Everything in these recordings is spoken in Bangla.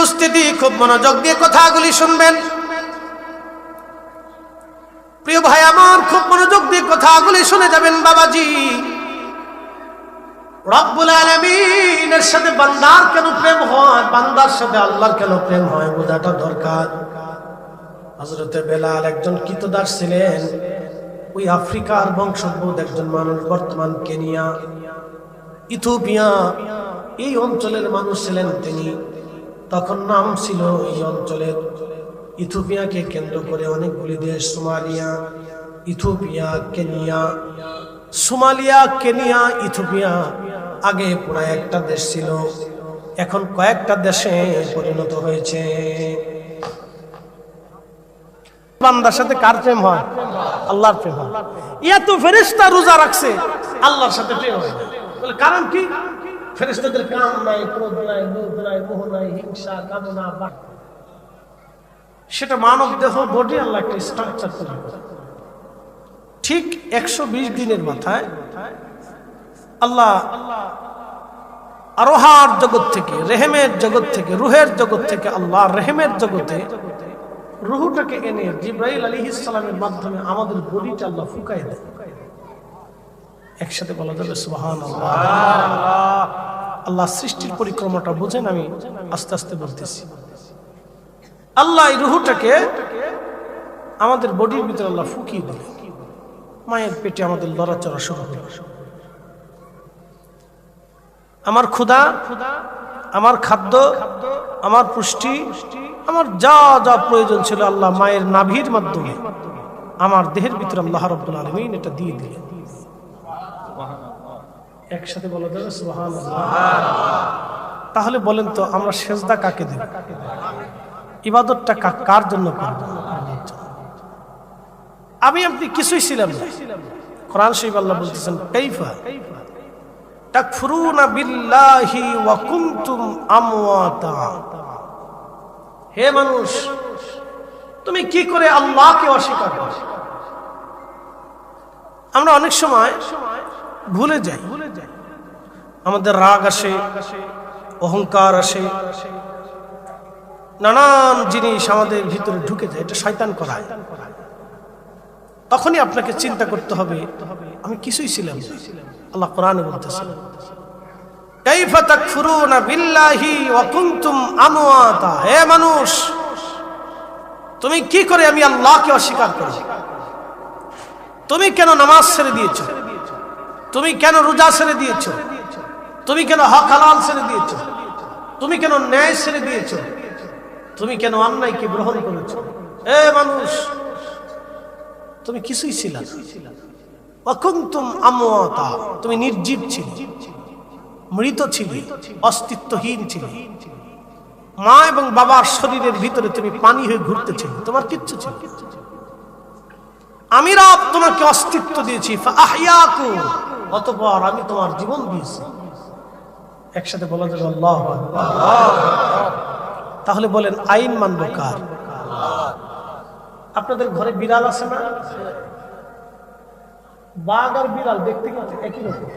উপস্থিতি, খুব মনোযোগ দিয়ে কথাগুলি শুনবেন। প্রিয় ভাই আমার, খুব মনোযোগ দিয়ে কথাগুলি শুনে যাবেন বাবাজি। রব্বুল আলামিনের সাথে বান্দার কেন প্রেম হয়, বান্দার সাথে আল্লাহর কেন প্রেম হয় বোঝাটা দরকার। হযরতে বেলাল একজন কৃতদাস ছিলেন, ওই আফ্রিকার বংশোদ্ভূত একজন মানুষ, বর্তমান কেনিয়া, ইথিওপিয়া এই অঞ্চলের মানুষ ছিলেন তিনি। তখন নাম ছিল এই অঞ্চলের, ইথিওপিয়াকে কেন্দ্র করে অনেকগুলি দেশ, Somalia, Ethiopia, Kenya. Somalia, Kenya, Ethiopia আগে পুরো একটা দেশ ছিল, এখন কয়েকটা দেশে পরিণত হয়েছে। বান্দার সাথে কার প্রেম হয়? আল্লাহর প্রেম হয়। এত ফেরেশতা রোজা রাখছে, আল্লাহর সাথে প্রেম হয়। বলে কারণ কি? ফেরেশতাদের কাম নাই, ক্রোধ নাই, লোভ নাই, মোহ নাই, হিংসা, কামনা, সেটা মানব দেহ, বডি আল্লাহ একটা স্ট্রাকচার করে। ঠিক 120 দিনের মাথায় আল্লাহ আরোহার জগৎ থেকে, রেহেমের জগৎ থেকে, রুহের জগৎ থেকে আল্লাহ রেহেমের জগতে রুহটাকে এনে জিবরাইল আলাইহিস সালামের মাধ্যমে আমাদের বডিটা আল্লাহ ফুকায় দেয়। একসাথে বলা যাবে সুবহানাল্লাহ। আল্লাহ সৃষ্টির পরিক্রমাটা বুঝেন, আমি আস্তে আস্তে বলতেছি। আল্লাহ এই রুহটাকে আমাদের বডির ভিতরে আল্লাহ ফুকিয়ে দিল, মায়ের পেটে আমাদের লড়াচড়া শুরু হলো। আমার ক্ষুধা, আমার খাদ্য, আমার পুষ্টি, আমার যা যা প্রয়োজন ছিল আল্লাহ মায়ের নাভির মাধ্যমে আমার দেহের ভিতরে আল্লাহ রাব্বুল আলামিন এটা দিয়ে দিলেন। একসাথে বলা যাবে সুবহানাল্লাহ। তাহলে বলেন তো আমরা সেজদা কাকে দেব? ইবাদতটা কার জন্য করব? আমি আপনি কিছুই ছিলাম না। কোরআন শরীফ আল্লাহ বলতেছেন, কাইফা তাকফুরুনা বিল্লাহি ওয়া কুনতুম আমওয়াতা। হে মানুষ, তুমি কি করে আল্লাহকে অস্বীকার করো? আমরা অনেক সময় ভুলে যাই, আমাদের রাগ আসে, অহংকার আসে, নানান জিনিস আমাদের ভিতরে ঢুকে যায়, এটা শয়তান করায়। তখনই আপনাকে চিন্তা করতে হবে আমি কিছুই ছিলাম না। আল্লাহ কোরআনে বলতেছেন, কাইফা তাকফুরুনা বিল্লাহি ওয়া কুনতুম আমওয়াতা। হে মানুষ, তুমি কি করে আমি আল্লাহকে অস্বীকার করো? তুমি কেন নামাজ ছেড়ে দিয়েছো? তুমি কেন রোজা ছেড়ে দিয়েছো? তুমি কেন হক হালাল ছেড়ে দিয়েছো? তুমি কেন ন্যায় ছেড়ে দিয়েছো? তুমি কেন অন্যায়কে গ্রহণ করেছো? হে মানুষ, তুমি কিছুই ছিল না। ওয়া কুনতুম আমওয়াতা, তুমি নির্জীব ছিলে, মৃত ছিলে, অস্তিত্বহীন ছিলে। মা এবং বাবার শরীরের ভিতরে তুমি পানি হয়ে ঘুরতেছিলে, তোমার কিচ্ছু ছিল। আমি রব তোমাকে অস্তিত্ব দিয়েছি, ফাআহইয়াকুম, অতঃপর আমি তোমার জীবন দিয়েছি। একসাথে বলা যাবে আল্লাহু আকবার। তাহলে বলেন আইন মানব কার? আপনাদের ঘরে বিড়াল আছে না? বাঘ আর বিড়াল দেখতে কিন্তু একই রকম।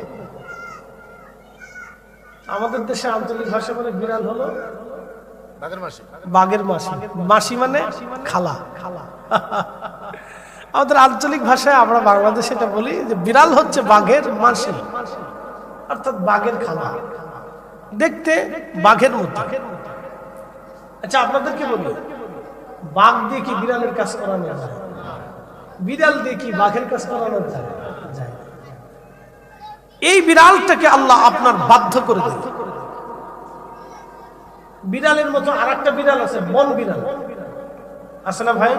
আমাদের দেশে আঞ্চলিক ভাষা বলে বিড়াল হলো বাঘের মাসি। মাসি মানে খালা। আমাদের আঞ্চলিক ভাষায় আমরা বাংলাদেশে এটা বলি যে বিড়াল হচ্ছে বাঘের মাসি, অর্থাৎ বাঘের খালা, দেখতে বাঘের মতো। আচ্ছা আপনাদেরকে বলি, বাঘ দিয়ে কি বিড়ালের কাজ করানো যায়? বিড়াল দিয়ে কি বাঘের কাজ করানো যায়? এই বিড়ালটাকে আল্লাহ আপনার বাধ্য করে দেন। বিড়ালের মতো আরেকটা বিড়াল আছে, বন বিড়াল আছে না ভাই?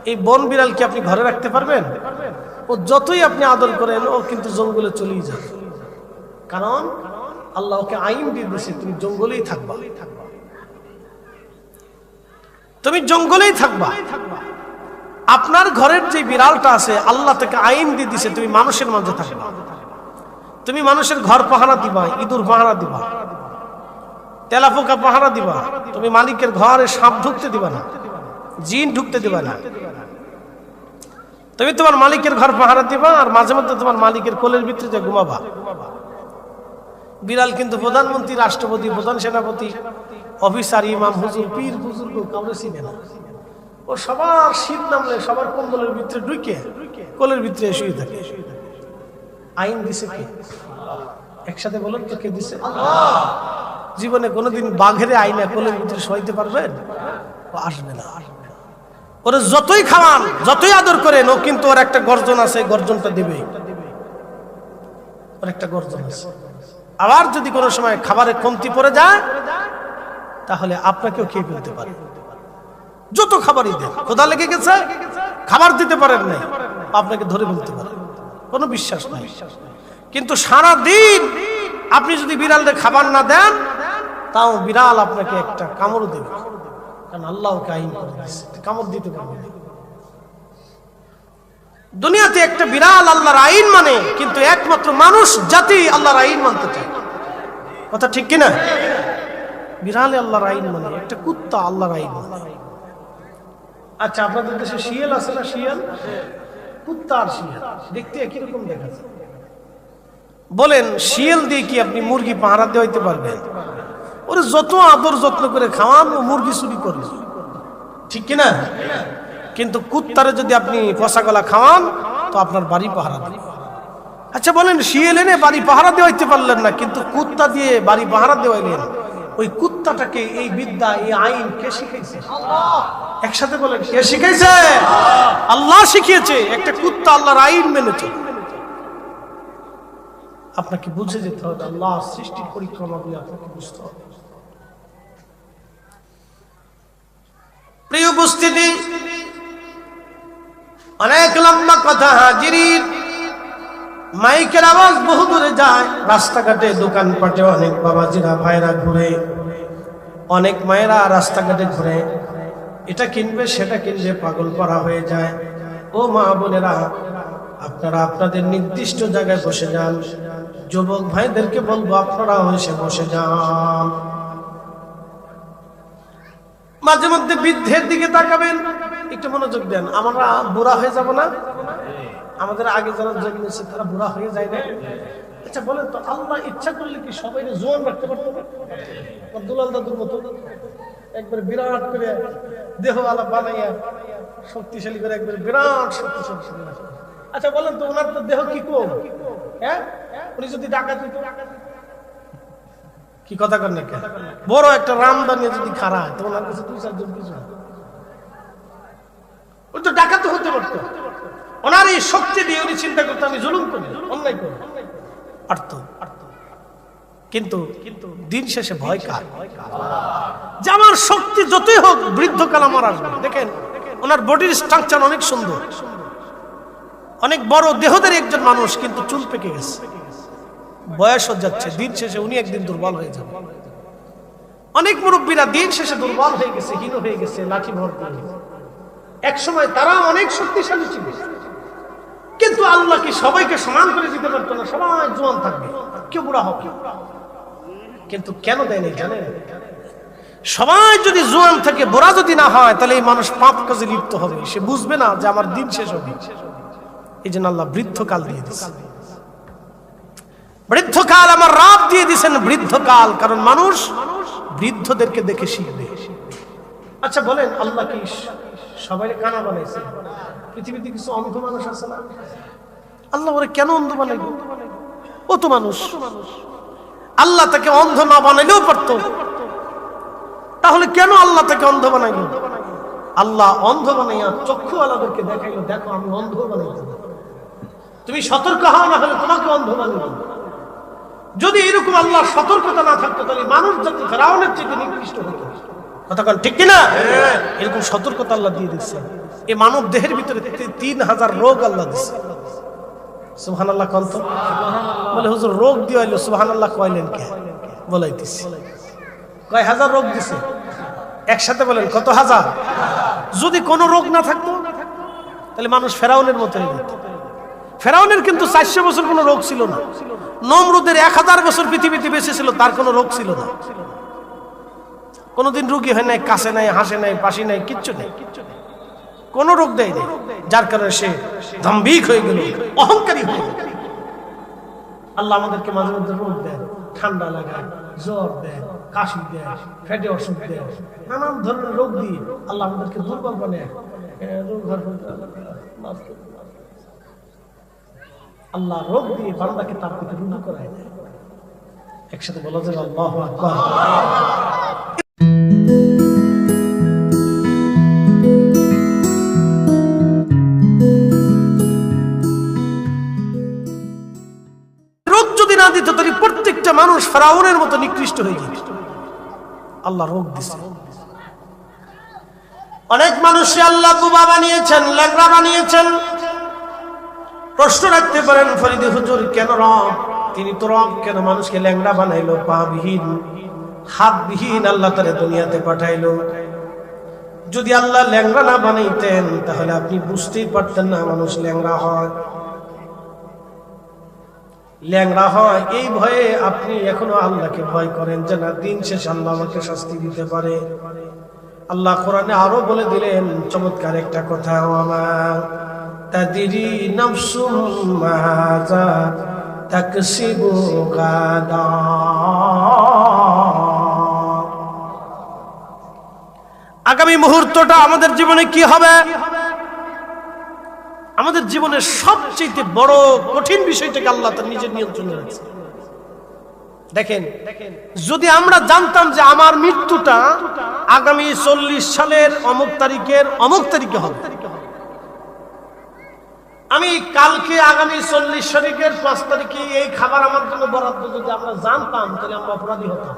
এই বন বিড়াল কি আপনি ঘরে রাখতে পারবেন? ও যতই আপনি আদর করেন ও কিন্তু জঙ্গলে চলেই যাবে, কারণ আল্লাহ ওকে আইন দিয়ে দিয়েছে তুমি জঙ্গলেই থাকবা, তুমি জঙ্গলেই থাকবা। আপনার ঘরের যে বিড়ালটা আছে আল্লাহ তাকে আইন দিয়ে দিয়েছে তুমি মানুষের মাঝে থাকবা। তুমি মানুষের ঘর পাহারা দিবা, ইঁদুর পাহারা দিবা, তেলাপোকা পাহারা দিবা। তুমি মালিকের ঘরে সাপ ঢুকতে দিবা না, জিন ঢুকতে দিবা না। তুমি তোমার মালিকের ঘর পাহারা দিবা আর মাঝে মধ্যে তোমার মালিকের কোলের ভিতরে যে ঘুমাবা। বিড়াল কিন্তু প্রধানমন্ত্রী, রাষ্ট্রপতি, প্রধান সেনাপতি অফিসার, ইমাম, হুজুর, পীর, বুজুর্গ কাউরে চিনে না। ও সবার শীত নামলে সবার কম্বলের ভিতরে ঢুকে কোলের ভিতরে শুয়ে থাকে। আইন দিছে কে? একসাথে বলেন তো, কে দিছে? জীবনে কোনোদিন বাঘের আইনা কোলের ভিতরে শোয়াইতে পারবেন? ও আসবে না। ওরে যতই খাওয়ান, যতই আদর করেন, ও কিন্তু ওর একটা গর্জন আছে, গর্জনটা দিবে। ওর একটা গর্জন আছে। আবার যদি কোনো সময় খাবারে কমতি পড়ে যায়, তাহলে আপনাকেও খেয়ে ফেলতে পারে। যত খাবারই দেন, ক্ষুধা লেগে গেছে, খাবার দিতে পারেন নাই, আপনাকে ধরে ফেলতে পারে, কোনো বিশ্বাস নাই। কিন্তু সারা দিন আপনি যদি বিড়ালকে খাবার না দেন, তাও বিড়াল আপনাকে একটা কামড় দেবে, কারণ আল্লাহ ওকে আইন করে দিয়েছে, কামড় দিতে পারবে না। দুনিয়াতে একটা বিড়াল আল্লাহর আইন মানে, কিন্তু একমাত্র মানুষ জাতি আল্লাহর আইন মানতে চায়। কথা ঠিক কিনা? বিড়ালে আল্লাহর আইন মানে, একটা কুত্তা আল্লাহর আইন মানে। আচ্ছা, আপনাদের দেশে শিয়াল আছে না? শিয়াল, কুত্তা আর শিয়াল দেখতে একই রকম দেখা যায়। বলেন, শিয়াল দিয়ে কি আপনি মুরগি পাহারা দেওয়াইতে পারবেন? ওরে যত আদর যত্ন করে খাওয়ান, ও মুরগি চুরি করবে, ঠিক কিনা? কিন্তু কুত্তারে যদি আপনি পচা গলা খাওয়ান, তো আপনার বাড়ি পাহারা দেবে। আচ্ছা বলেন, শিয়াল এনে বাড়ি পাহারা দেওয়াইতে পারলেন না, কিন্তু কুত্তা দিয়ে বাড়ি পাহারা দেওয়াইলেন। ওই কুত্তাটাকে এই বিদ্যা, এই আইন কে শিখাইছে? একসাথে বলেন, কে শিখাইছে? আল্লাহ শিখিয়েছে। একটা কুত্তা আল্লাহর আইন মেনেছে। আপনাকে বুঝে যেতে হবে, আল্লাহ সৃষ্টির পরিক্রমাগুলি আপনাকে বুঝতে হবে। প্রিয় উপস্থিতি, অনেক লম্বা কথা হাজিরির, মাইকের আওয়াজ বহু দূরে যায়, রাস্তাঘাটে দোকানপাটে অনেক বাবাজিরা ভাইরা ঘুরে, অনেক মায়েরা রাস্তাঘাটে ঘুরে, এটা কিনবে সেটা কিনবে, পাগল করা হয়ে যায়। ও মা বোনেরা, আপনারা আপনাদের নির্দিষ্ট জায়গায় বসে যান। যুবক ভাইদেরকে বলবো, আপনারা এসে বসে যান। মাঝে মধ্যে বৃদ্ধের দিকে তাকাবেন, একটু মনোযোগ দেন। আমরা বুড়া হয়ে যাব না? আমাদের আগে যারা জন্মেছে তারা বুড়া হয়ে যায় না? আচ্ছা বলেন তো, আল্লাহ ইচ্ছা করলে কি সবাই জোয়ান রাখতে পারতো না? দুলাল দাদুর মতো একবার বিরাট করে দেহ আলা বানাইয়া শক্তিশালী করে, একবার বিরাট শক্তিশালী। আচ্ছা বলেন তো, ওনার তো দেহ কি কম? হ্যাঁ, উনি যদি ডাকাত দিত, কি কথা কর না, বড় একটা রামদানি যদি খারায়, তো ওনার কাছে 2-4 জন কিছু ওই তো ডাকাত হতে পারতো। ওনার এই শক্তি দিয়ে উনি চিন্তা করতে, আমি জুলুম করি, অন্যায় করি, পারতো। কিন্তু দিন শেষে ভয় কার? যে আমার শক্তি যতই হোক, বৃদ্ধকাল আমার আসবে। দেখেন, ওনার বডির স্ট্রাকচার অনেক সুন্দর, অনেক বড় দেহদের একজন মানুষ, কিন্তু চুল পেকে গেছে, বয়স হয়ে যাচ্ছে। দিন শেষে উনি একদিন দুর্বল হয়ে যাবে। অনেক মুরব্বীরা দিন শেষে দুর্বল হয়ে গেছে, হীন হয়ে গেছে, লাঠি ভর করে। এক সময় তারা অনেক শক্তিশালী ছিল, কিন্তু আল্লাহ কি সবাইকে সমান করে দিতে পারতো না? সবাই জোয়ান থাকবে, কেউ বুড়া হবে। কিন্তু কেন দেয়নি জানেন? সবাই যদি জোয়ান থাকে, বুড়া যদি না হয়, তাহলে এই মানুষ পাপ কাজে লিপ্ত হবে, সে বুঝবে না যে আমার দিন শেষ হবে। এই জন্য আল্লাহ বৃদ্ধকাল দিয়ে দিয়েছে। বৃদ্ধকাল আমার রাব দিয়ে দিয়েছেন, বৃদ্ধকাল, কারণ মানুষ বৃদ্ধদেরকে দেখে শিখবে। আচ্ছা বলেন, আল্লাহ কি সবাই কানা বানাইছে? পৃথিবীতে কিছু অন্ধ মানুষ আছে না? আল্লাহ ওরে কেন অন্ধ বানাইল? ও তো মানুষ। আল্লাহ তাকে অন্ধ না বানাইলেও পারত, তাহলে কেন আল্লাহ তাকে অন্ধ বানাইল? আল্লাহ অন্ধ বানাইয়া চক্ষু আলাদেরকে দেখাইল, দেখো আমি অন্ধ বানাইতে, তুমি সতর্ক হও, না হলে তোমাকে অন্ধ বানাইল। যদি এরকম আল্লাহর সতর্কতা না থাকতো, তাহলে মানুষ যাতে ফেরাউনের চেয়ে নিকৃষ্ট হতো। কথা বল ঠিক কিনা? এরকম সতর্কতা আল্লাহ দিয়ে দিচ্ছে। এই মানব দেহের ভিতরে 3000 রোগ আল্লাহ দিচ্ছে। সুবহানাল্লাহ কন্ত বলে, হুজুর রোগ দিয়ে আইলো, সুবহানাল্লাহ কইলেন কে? বলাইতেছি কয় হাজার রোগ দিছে। একসাথে বলেন, কত হাজার? যদি কোনো রোগ না থাকতো, তাহলে মানুষ ফেরাউনের মতো হয়ে যেত। ফেরাউনের কিন্তু 400 বছর কোনো রোগ ছিল না। নমরুদের 1000 বছর পৃথিবীতে বেঁচে ছিল, তার কোনো রোগ ছিল না। কোনোদিন রোগী হয় নাই, কাছে নাই, হাসে নাই, পাশি নাই, কিচ্ছু নেই, কোনো রোগ দেয় নাই। যার কারণে সে দাম্ভিক হয়ে গেল, অহংকারী হয়ে গেল। আল্লাহ আমাদেরকে মাঝে মধ্যে রোগ দেন, ঠান্ডা লাগায়, জ্বর দেন, কাশি দেয়, ফ্যাটে অসুখ দেয়, নানান ধরনের রোগ দিয়ে আল্লাহ আমাদেরকে দুর্বল বানায়। আল্লাহ রোগ দিয়ে বান্দাকে তার দিকে রুজু করায় দেয়। একসাথে বলা যায় আল্লাহু আকবার। রোগ যদি না দিত তাহলে প্রত্যেকটা মানুষ ফেরাউনের মতো নিকৃষ্ট হয়ে যেত। আল্লাহ রোগ দিছে। অনেক মানুষকে আল্লাহ বুবা বানিয়েছেন, ল্যাংড়া বানিয়েছেন। প্রশ্ন রাখতে পারেন ফরিদে হুজুর কেন রব? তিনি তো রব, কেন মানুষকে ল্যাংড়া বানাইলো? পা বিহীন, হাত বিহীন আল্লাহ তারে দুনিয়াতে পাঠাইলো। যদি আল্লাহ ল্যাংড়া না বানাইতেন তাহলে আপনি বুঝতেই পারতেন না মানুষ ল্যাংড়া হয়। ল্যাংড়া হয় এই ভয়ে আপনি এখনো আল্লাহকে ভয় করেন যে না, দিন শেষে আল্লাহ আমাকে শাস্তি দিতে পারে। আল্লাহ কোরআনে আরো বলে দিলেন চমৎকার একটা কথা, ওয়ামা তাদরি নাফসুম মাযা তাকসিবু গাদা। আগামী মুহূর্তটা আমাদের জীবনে কি হবে? আমাদের জীবনের সবচেয়ে বড় কঠিন বিষয়টাকে আল্লাহ তার নিজের নিয়ন্ত্রণে রাখছে। দেখেন, যদি আমরা জানতাম যে আমার মৃত্যুটা আগামী 40 সালের অমুক তারিখের অমুক তারিখে হবে, আমি কালকে আগামী 40 তারিখের 5 তারিখে এই খাবার আমার জন্য বরাদ্দ, যদি আমরা জানতাম তাহলে আমরা অপরাধী হতাম,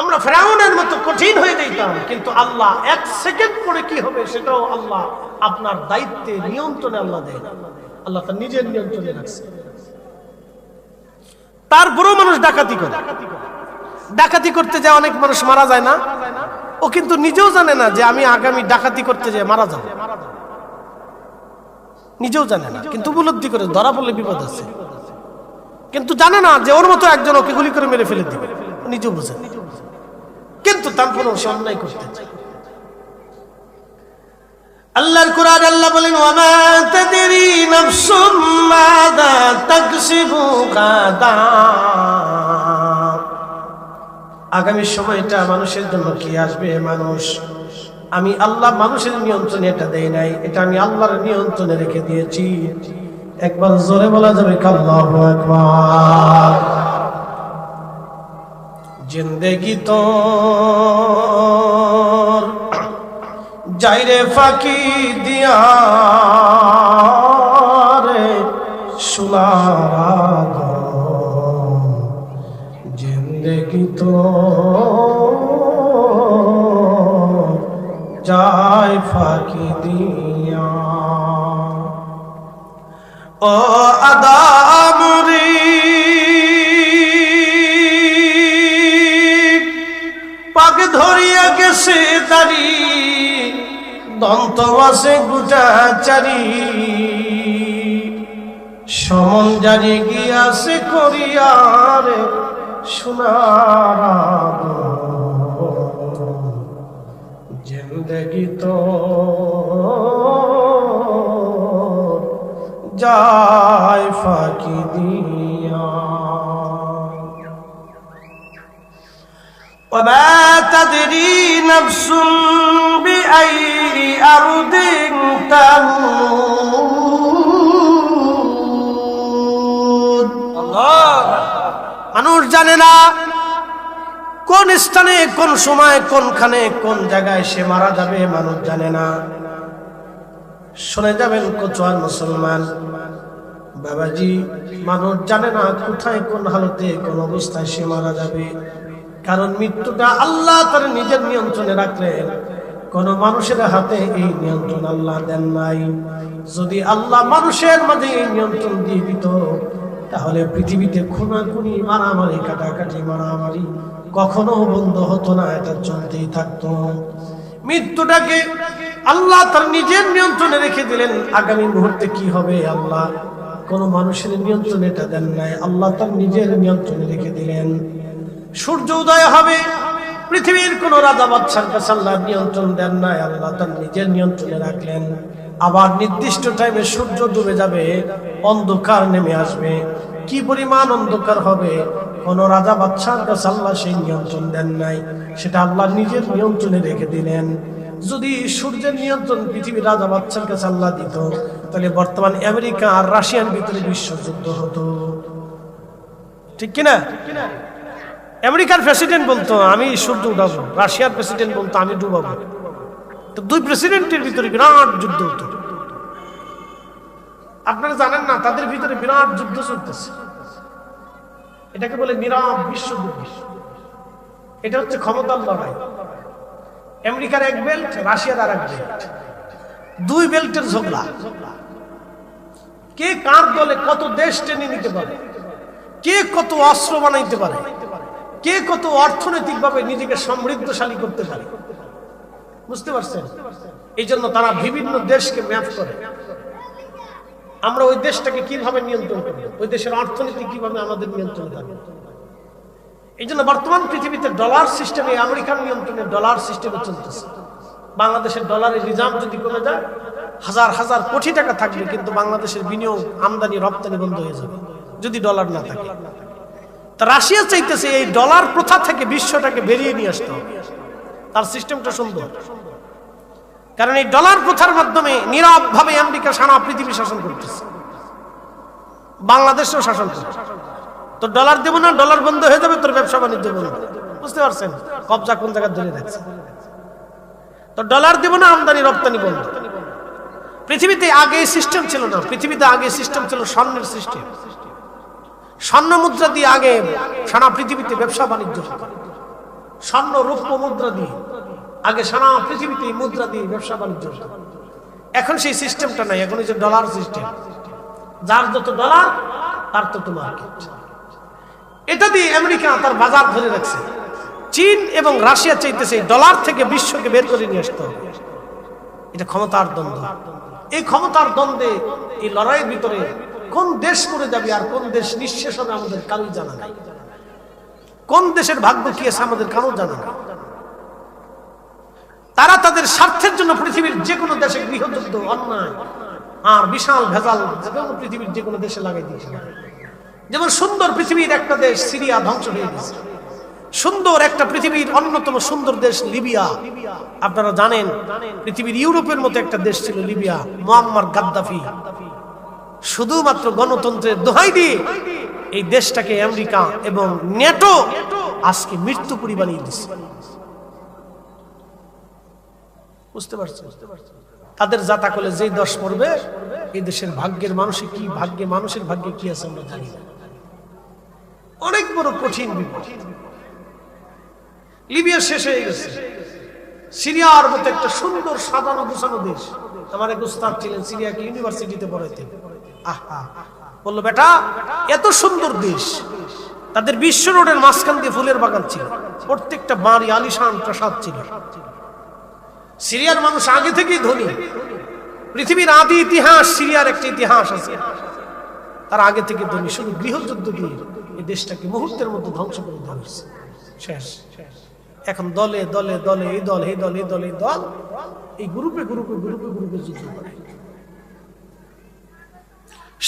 আমরা ফেরাউনের মতো কঠিন হয়ে যেতাম। কিন্তু আল্লাহ 1 সেকেন্ড পরে কি হবে সেটাও আল্লাহ আপনার দায়িত্বে, নিয়ন্ত্রণে আল্লাহ দেয়। আল্লাহ তার নিজের নিয়ন্ত্রণে রাখছে। তারপরেও মানুষ ডাকাতি করে। ডাকাতি করতে যায় অনেক মানুষ মারা যায় না? ও কিন্তু নিজেও জানে না যে আমি আগামী ডাকাতি করতে যাই মারা যাব, নিজেও জানে না, কিন্তু উপলব্ধি করে ধরা পড়লে বিপদ আছে। কিন্তু জানে না যে ওর মতো একজন ওকে গুলি করে মেরে ফেলে দিবে, নিজেও বুঝে, কিন্তু তারপরেও সে অন্যায় করতে চায়। আল্লাহর কোরআন আল্লাহ বলেন, ওয়ামা তাদরি নাফসুম মাযা তাকসিবু গাদা। আগামী সময়টা মানুষের জন্য কি আসবে, মানুষ, আমি আল্লাহ মানুষের নিয়ন্ত্রণে এটা দেই নাই, এটা আমি আল্লাহর নিয়ন্ত্রণে রেখে দিয়েছি। একবার জোরে বলা যাবে আল্লাহু আকবার। জিন্দেগি তোর যাইরে ফাঁকি দিয়া রে সুলার, জিন্দেগি তোর যায় ফাঁকি দিয়া। ও আদামরি পাক ধরিয়া গেছে দাড়ি, দন্ত আছে গুটা চারি, সমন জারি গিয়াছে করিয়ারে সোনার, জিন্দেগি তো যায় ফাঁকি দিয়া। وما تدري نفس بأي أرض تموت। মানুষ জানে না কোন স্থানে, কোন সময়, কোনখানে, কোন জায়গায় সে মারা যাবে, মানুষ জানে না। শুনে যাবেন কোচোয়ার মুসলমান বাবাজি, মানুষ জানে না কোথায়, কোন হালতে, কোন অবস্থায় সে মারা যাবে। কারণ মৃত্যুটা আল্লাহ তার নিজের নিয়ন্ত্রণে রাখলেন, কোন মানুষের হাতে এই নিয়ন্ত্রণ আল্লাহ দেন নাই। যদি আল্লাহ মানুষের মাঝে এই নিয়ন্ত্রণ দিয়ে দিত তাহলে পৃথিবীতে খুনাখুনি, মারামারি, কাটাকাটি, মারামারি কখনো বন্ধ হতো না, এটা চলতেই থাকতো। মৃত্যুটাকে আল্লাহ তার নিজের নিয়ন্ত্রণে রেখে দিলেন। আগামী মুহূর্তে কি হবে আল্লাহ কোন মানুষের নিয়ন্ত্রণে এটা দেন নাই, আল্লাহ তার নিজের নিয়ন্ত্রণে রেখে দিলেন। সূর্য উদয় হবে, পৃথিবীর কোন রাজা বাদশার কাছে আল্লাহ নিয়ন্ত্রণ দেন নাই, আল্লাহ তার নিজের নিয়ন্ত্রণে রাখলেন। আবার নির্দিষ্ট টাইমে সূর্য ডুবে যাবে, অন্ধকার নেমে আসবে। কি পরিমাণ অন্ধকার হবে কোন রাজা বাদশার কাছে আল্লাহ সেই নিয়ন্ত্রণ দেন নাই, সেটা আল্লাহ নিজের নিয়ন্ত্রণে রেখে দিলেন। যদি সূর্যের নিয়ন্ত্রণ পৃথিবীর রাজা বাদশার কাছে আল্লাহ দিত, তাহলে বর্তমান আমেরিকা আর রাশিয়ার ভিতরে বিশ্বযুদ্ধ হতো, ঠিক কিনা? আমেরিকার প্রেসিডেন্ট বলতো আমি সূর্য উঠাবো, রাশিয়ার প্রেসিডেন্ট বলতো আমি ডুবাবো। তো দুই প্রেসিডেন্টের ভিতরে বিরাট যুদ্ধ হতো। আপনারা জানেন না, তাদের ভিতরে বিরাট যুদ্ধ চলতেছে। এটাকে বলে নীরব বিশ্বযুদ্ধ। এটা হচ্ছে ক্ষমতার লড়াই। আমেরিকার এক বেল্ট, রাশিয়ার আর এক বেল্ট, দুই বেল্টের ঝগড়া। কে কার দলে কত দেশ টেনে নিতে পারে, কে কত অস্ত্র বানাইতে পারে, কে কত অর্থনৈতিকভাবে নিজেকে সমৃদ্ধশালী করতে পারে, বুঝতে পারছেন? এই জন্য তারা বিভিন্ন দেশকে ম্যাপ করে। আমরা ওই দেশটাকে কিভাবে নিয়ন্ত্রণ করব, ওই দেশের অর্থনীতি কিভাবে আমাদের নিয়ন্ত্রণে থাকবে। এই জন্য বর্তমান পৃথিবীতে ডলার সিস্টেমে, আমেরিকান নিয়ন্ত্রণে ডলার সিস্টেমে চলতেছে। বাংলাদেশের ডলারের রিজার্ভ যদি কমে যায়, হাজার হাজার কোটি টাকা থাকবে, কিন্তু বাংলাদেশের বিনিয়োগ, আমদানি রপ্তানি বন্ধ হয়ে যাবে যদি ডলার না থাকে। তা রাশিয়া চাইতেছে এই ডলার প্রথা থেকে বিশ্বটাকে বেরিয়ে নিয়ে আসতে হবে। তার সিস্টেমটা সুন্দর, কারণ এই ডলার প্রথার মাধ্যমে নীরব ভাবে আমেরিকা সারা পৃথিবী শাসন করতেছে, বাংলাদেশও শাসন করছে। তো ডলার দেবো না, ডলার বন্ধ হয়ে যাবে, তোর ব্যবসা বাণিজ্য বন্ধ, বুঝতে পারছেন? কবজা কোন জায়গায় ধরে রাখছে। তো ডলার দেবো না, আমদানি রপ্তানি বন্ধ। পৃথিবীতে আগে সিস্টেম ছিল না, পৃথিবীতে আগে সিস্টেম ছিল স্বর্ণের সিস্টেম। স্বর্ণ মুদ্রা দিয়ে আগে সারা পৃথিবীতে ব্যবসা বাণিজ্য হতো। স্বর্ণ রৌপ্য মুদ্রা দিয়ে আগে সারা পৃথিবীতে মুদ্রা দিয়ে ব্যবসা বাণিজ্য হতো। এখন সেই সিস্টেমটা নাই, এখন হচ্ছে ডলার সিস্টেম। যার যত ডলার তার তত মার্কেট। এটা দিয়ে আমেরিকা তার বাজার ধরে রাখছে। চীন এবং রাশিয়া চাইতেছে ডলার থেকে বিশ্বকে বের করে নিয়ে আসতে হবে। এটা ক্ষমতার দ্বন্দ্ব। এই ক্ষমতার দ্বন্দ্বে, এই লড়াইয়ের ভিতরে কোন দেশ করে যাবে আর কোন দেশ নিঃশেষ হবে আমাদের কারোই জানা নাই। কোন দেশের ভাগ্য কি আছে আমাদের কারো জানা নাই। তারা তাদের স্বার্থের জন্য পৃথিবীর যে কোনো দেশে গৃহযুদ্ধ, অন্যায় আর বিশাল ভেজাল পৃথিবীর যে কোনো দেশে লাগাই দিয়েছে। যেমন সুন্দর পৃথিবীর একটা দেশ সিরিয়া ধ্বংস হয়ে গেছে। সুন্দর একটা পৃথিবীর অন্যতম সুন্দর দেশ লিবিয়া, আপনারা জানেন পৃথিবীর ইউরোপের মতো একটা দেশ ছিল লিবিয়া। মুয়াম্মার গাদ্দাফি শুধুমাত্র গণতন্ত্রের দোহাই দিয়ে এই দেশটাকে আমেরিকা এবং নেটো আজকে মৃত্যুপুরী বানিয়ে দিচ্ছে, বুঝতে পারছেন? তাদের জাতা করলে যেই দশ পড়বে, এই দেশের ভাগ্যের মানুষের কি ভাগ্যে, মানুষের ভাগ্যে কি আছে আমরা জানি না। অনেক বড় কঠিন বিপদ। লিবিয়া শেষ হয়ে গেছে। সিরিয়ার মতো একটা সুন্দর সাজানো গোছানো দেশ। আমার এক উস্তাদ ছিলেন, সিরিয়াকে ইউনিভার্সিটিতে পড়াইতেন। আহা, বললো বেটা এত সুন্দর দেশ, তাদের বিশ্ব রোডের মাঝখান দিয়ে ফুলের বাগান ছিল, প্রত্যেকটা বাড়ি আলিশান প্রাসাদ ছিল। সিরিয়ার মানুষ আগে থেকেই ধনী। পৃথিবীর আদি ইতিহাস, সিরিয়ার একটা ইতিহাস আছে, তার আগে থেকে ধনী। শুধু গৃহযুদ্ধ দিয়ে এই দেশটাকে মুহূর্তের মধ্যে ধ্বংস করে দেওয়া হয়েছে, শেষ। এখন দলে দলে দলে, এই দল এই দল এই দল এই দল, এই গ্রুপে গ্রুপে গ্রুপে গ্রুপে যুদ্ধ করে।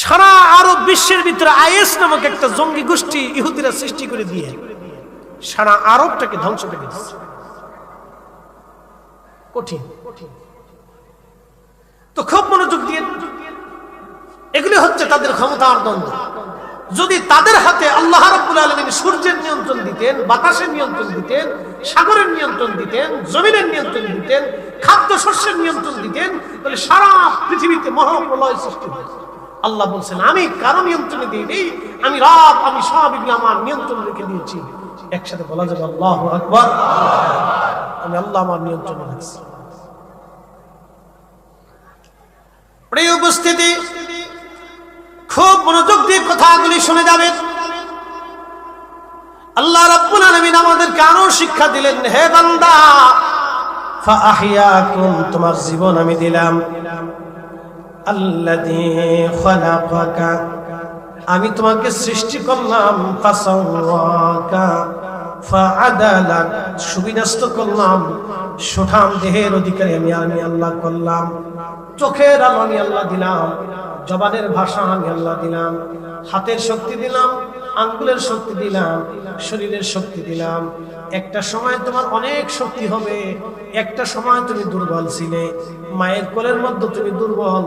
সারা আরব বিশ্বের ভিতরে আইএস নামক একটা জঙ্গি গোষ্ঠী ইহুদিরা সৃষ্টি করে দিয়ে সারা আরবটাকে ধ্বংস করে দিচ্ছে। কঠিন। তো খুব মনোযোগ দিয়ে, এগুলি হচ্ছে তাদের ক্ষমতার দ্বন্দ্ব। যদি তাদের হাতে আল্লাহ রাব্বুল আলামিন সূর্যের নিয়ন্ত্রণ দিতেন, বাতাসের নিয়ন্ত্রণ দিতেন, সাগরের নিয়ন্ত্রণ দিতেন, জমিনের নিয়ন্ত্রণ দিতেন, খাদ্য শস্যের নিয়ন্ত্রণ দিতেন, তাহলে সারা পৃথিবীতে মহাপ্রলয় সৃষ্টি হতো। আল্লাহ বলছেন আমি কারো নিয়ন্ত্রণে দিইনি, আমি রব, আমি সব আমার নিয়ন্ত্রণ রেখে দিয়েছি। একসাথে বলা যাবে আল্লাহু আকবার, আমি আল্লাহ আমার নিয়ন্ত্রণে রাখছি। প্রিয় উপস্থিতি, খুব মনোযোগ দিয়ে কথাগুলি শুনে যাবেন। আল্লাহ রাব্বুল আলামিন আমাদেরকে আরো শিক্ষা দিলেন, হে বান্দা ফাআহইয়াকুম, তোমার জীবন আমি দিলাম। আল্লাযী খালাকাকা, আমি তোমাকে সৃষ্টি করলাম। ফাসাওয়াকা ফাআদালাক, সুবিন্যস্ত করলাম। সুঠাম দেহের অধিকারী আমি আল্লাহ করলাম। চোখের আলো আমি আল্লাহ দিলাম, জবানের ভাষা আমি আল্লাহ দিলাম, হাতের শক্তি দিলাম, আঙ্গুলের শক্তি দিলাম, শরীরের শক্তি দিলাম। একটা সময় তোমার অনেক শক্তি হবে, একটা সময় তুমি দুর্বল ছিলে। মায়ের কোলের মধ্যে তুমি দুর্বল,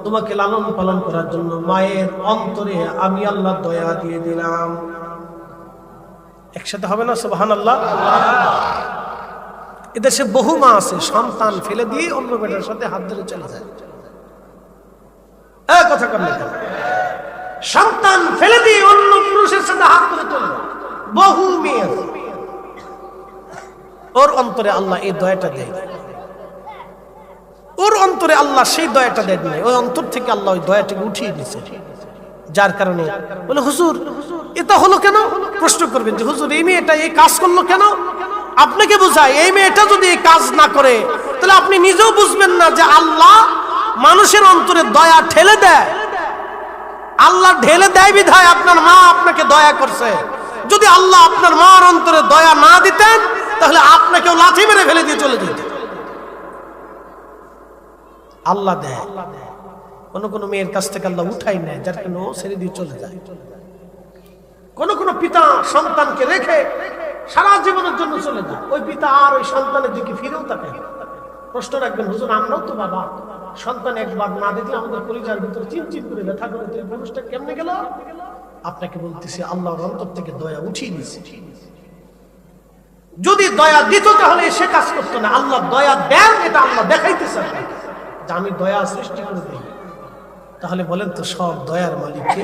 তোমাকে লালন পালন করার জন্য মায়ের অন্তরে আমি আল্লাহ দয়া দিয়ে দিলাম। একসাথে হবে না সুবহানাল্লাহ? এদেশে বহু মা আছে সন্তান ফেলে দিয়ে অন্য বেটার সাথে হাত ধরে চলে যায়। কথা কেন? সন্তান ফেলে দিয়ে অন্য পুরুষের সাথে হাত ধরে চলে যায়। বহু মেয়ে, ওর অন্তরে আল্লাহ এই দয়াটা দেয়, ওর অন্তরে আল্লাহ সেই দয়াটা দেয় নাই। ওই অন্তর থেকে আল্লাহ ওই দয়াটাকে উঠিয়ে দিয়েছে। যার কারণে বলে হুজুর এটা হলো কেন? প্রশ্ন করবেন যে হুজুর এই মেয়েটা এই কাজ করলো কেন? আপনাকে বোঝায় এই মেয়েটা যদি এই কাজ না করে তাহলে আপনি নিজেও বুঝবেন না যে আল্লাহ মানুষের অন্তরে দয়া ঠেলে দেয়। আল্লাহ ঢেলে দেয় বিধায় আপনার মা আপনাকে দয়া করছে। যদি আল্লাহ আপনার মার অন্তরে দয়া না দিতেন তাহলে আপনাকেও লাথি মেরে ফেলে দিয়ে চলে যেত। আল্লাহ দেয়, কোন কোন মেয়ের কাছ থেকে আল্লাহ উঠাই নেয়, যার কারণে ও ছেড়ে দিয়ে চলে যায়। কোন কোন পিতা সন্তানকে রেখে সারা জীবনের জন্য চলে যায়, ওই পিতা আর ওই সন্তানের দিকে ফিরেও তাকে প্রশ্ন রাখবেন হুজুর আমরাও তো বাবা, সন্তান একবার না দেখলে আমাদের পরিবারের ভিতরে চিনচিন করে ব্যথা করে, তো এই মানুষটা কেমনে গেল? আপনাকে বলতেছি আল্লাহর অন্তর থেকে দয়া উঠিয়ে দিয়েছে। যদি দয়া দিত তাহলে সে কাজ করতো না। আল্লাহ দয়া দেন, এটা আল্লাহ দেখাইতেছে যে আমি দয়া সৃষ্টি করে দিই। তাহলে বলেন তো সব দয়ার মালিককে?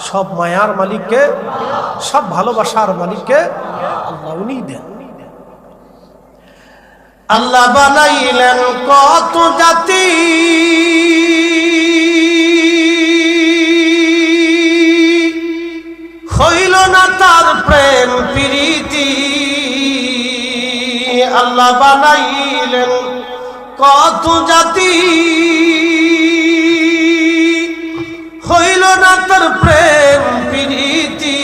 সব মায়ার মালিককে? সব ভালোবাসার মালিককে? আল্লাহ, উনি দেন। আল্লাহ বানাইলেন কত জাতি, হইল না তার প্রেম প্রীতি। আল্লাহ বানাইলেন কত জাতি, হইল না তার প্রেম প্রীতি।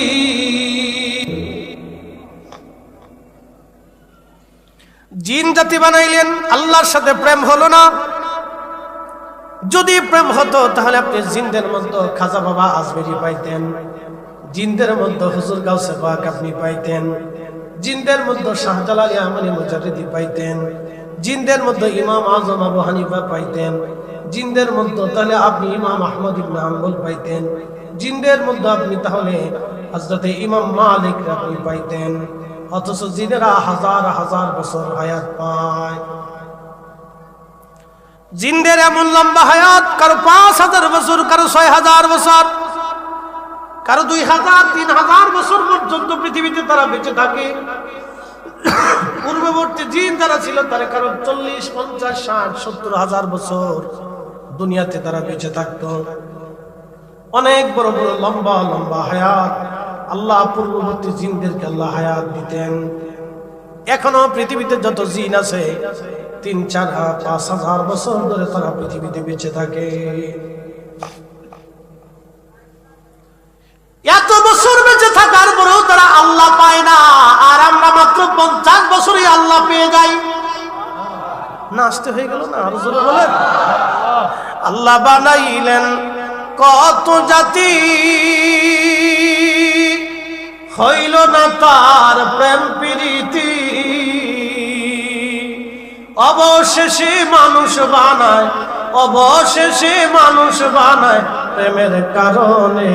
জিন জাতি বানাইলেন, আল্লাহর সাথে প্রেম হলো না। যদি প্রেম হতো তাহলে আপনি জিনদের মধ্যে খাজা বাবা আজমেরি পাইতেন, জিনদের মধ্যে হুজুর গাউসে পাক আপনি পাইতেন, জিনদের মধ্যে শাহজালাল আহমদ মুজাদ্দিদি পাইতেন, জিনদের মধ্যে ইমাম আজম আবু হানিফা পাইতেন, জিনদের মধ্যে তাহলে আপনি ইমাম আহমদ ইবনে হাম্বল পাইতেন, জিনদের মধ্যে আপনি তাহলে হযরতে ইমাম মালিক আপনি পাইতেন। অথচ জিনেরা হাজার হাজার বছর হায়াত পায়। জিনদের এমন লম্বা হায়াত, কারো ৫,০০০ বছর, কারো ৬,০০০ বছর, কারো ২,০০০, ৩,০০০ বছর পর্যন্ত পৃথিবীতে তারা বেঁচে থাকে। পূর্ববর্তী জিন যারা ছিল তারা কারো ৪০, ৫০, ৬০, ৭০,০০০ বছর দুনিয়াতে তারা বেঁচে থাকতো। অনেক বড় বড় লম্বা লম্বা হায়াত আল্লাহ পূর্ববর্তী জিনদেরকে আল্লাহ হায়াত দিতেন। এখনো পৃথিবীতে যত জিন আছে ৩, ৪, ৫,০০০ বছর ধরে তারা পৃথিবীতে বেঁচে থাকে। এত বছর বেঁচে থাকার পরেও তারা আল্লাহ পায় না, আর আমরা মাত্র ৫০ বছরই আল্লাহ পেয়ে যাই। নাচতে হয়ে গেল না? আরো জোরে বলেন। আল্লাহ বানাইলেন কত জাতি, হইল না তার প্রেম প্রীতি। অবশেষে মানুষ বানায়, অবশেষে মানুষ বানায় প্রেমের কারণে।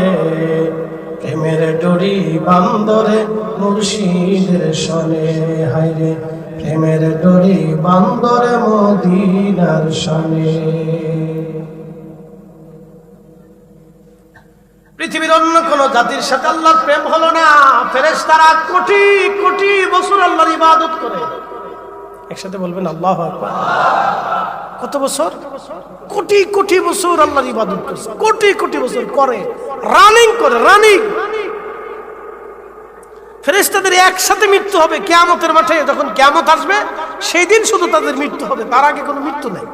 প্রেমের ডোরি বান্দরে মুর্শিদের শনে, হায়রে প্রেমের ডোরি বান্দরে মদিনার শনে। পৃথিবীর অন্য কোন জাতির সাথে আল্লাহর প্রেম হলো না। ফেরেশতারা কোটি কোটি বছর আল্লাহর ইবাদত করে। একসাথে বলবেন আল্লাহু আকবার। কত বছর? কোটি কোটি বছর আল্লাহর ইবাদত করছে, কোটি কোটি বছর করে, রানিং করে, রানিং। ফেরেশতাদের একসাথে মৃত্যু হবে কিয়ামতের মাঠে। যখন কিয়ামত আসবে সেই দিন শুধু তাদের মৃত্যু হবে, তার আগে কোনো মৃত্যু নেই।